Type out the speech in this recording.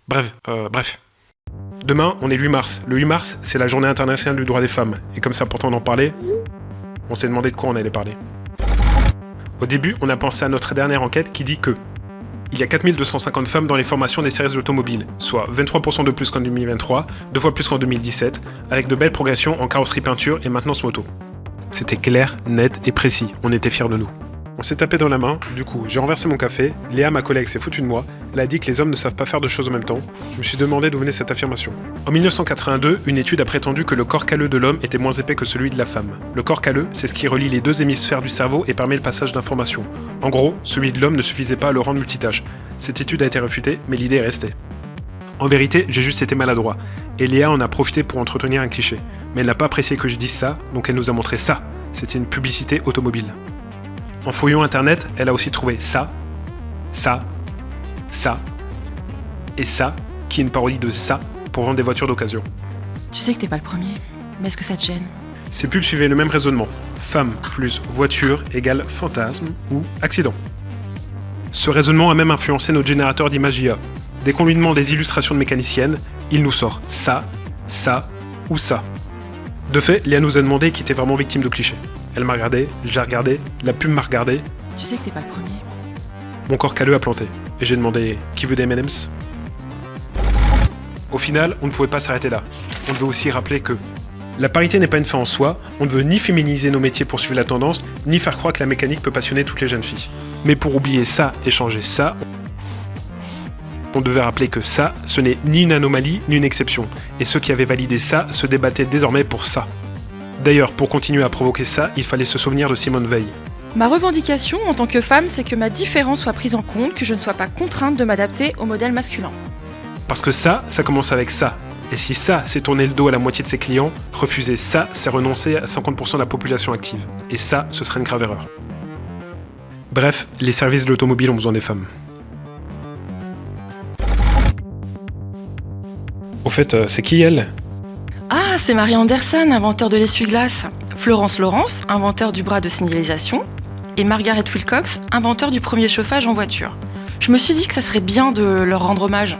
Bref. Demain, on est le 8 mars. Le 8 mars, c'est la journée internationale du droit des femmes. Et comme c'est important d'en parler, on s'est demandé de quoi on allait parler. Au début, on a pensé à notre dernière enquête qui dit que il y a 4250 femmes dans les formations des services d'automobile, soit 23% de plus qu'en 2023, 2 fois plus qu'en 2017, avec de belles progressions en carrosserie peinture et maintenance moto. C'était clair, net et précis, on était fiers de nous. On s'est tapé dans la main, du coup j'ai renversé mon café, Léa, ma collègue, s'est foutue de moi, elle a dit que les hommes ne savent pas faire deux choses en même temps. Je me suis demandé d'où venait cette affirmation. En 1982, une étude a prétendu que le corps calleux de l'homme était moins épais que celui de la femme. Le corps calleux, c'est ce qui relie les deux hémisphères du cerveau et permet le passage d'informations. En gros, celui de l'homme ne suffisait pas à le rendre multitâche. Cette étude a été réfutée, mais l'idée est restée. En vérité, j'ai juste été maladroit, et Léa en a profité pour entretenir un cliché. Mais elle n'a pas apprécié que je dise ça, donc elle nous a montré ça. C'était une publicité automobile. En fouillant internet, elle a aussi trouvé ça, et ça, qui est une parodie de ça, pour vendre des voitures d'occasion. Tu sais que t'es pas le premier, mais est-ce que ça te gêne? Ces pubs suivaient le même raisonnement. Femme plus voiture égale fantasme ou accident. Ce raisonnement a même influencé notre générateur d'images IA. Dès qu'on lui demande des illustrations de mécaniciennes, il nous sort ça ou ça. De fait, Léa nous a demandé qui était vraiment victime de clichés. Elle m'a regardé, j'ai regardé, la pub m'a regardé. Tu sais que t'es pas le premier. Mon corps calleux a planté, et j'ai demandé qui veut des M&M's. Au final, on ne pouvait pas s'arrêter là. On devait aussi rappeler que la parité n'est pas une fin en soi, on ne veut ni féminiser nos métiers pour suivre la tendance, ni faire croire que la mécanique peut passionner toutes les jeunes filles. Mais pour oublier ça et changer ça, on devait rappeler que ça, ce n'est ni une anomalie ni une exception. Et ceux qui avaient validé ça se débattaient désormais pour ça. D'ailleurs, pour continuer à provoquer ça, il fallait se souvenir de Simone Veil. Ma revendication en tant que femme, c'est que ma différence soit prise en compte, que je ne sois pas contrainte de m'adapter au modèle masculin. Parce que ça commence avec ça. Et si ça, c'est tourner le dos à la moitié de ses clients, refuser ça, c'est renoncer à 50% de la population active. Et ça, ce serait une grave erreur. Bref, les services de l'automobile ont besoin des femmes. Au fait, c'est qui elle ? Ah, c'est Marie Anderson, inventeur de l'essuie-glace. Florence Lawrence, inventeur du bras de signalisation. Et Margaret Wilcox, inventeur du premier chauffage en voiture. Je me suis dit que ça serait bien de leur rendre hommage.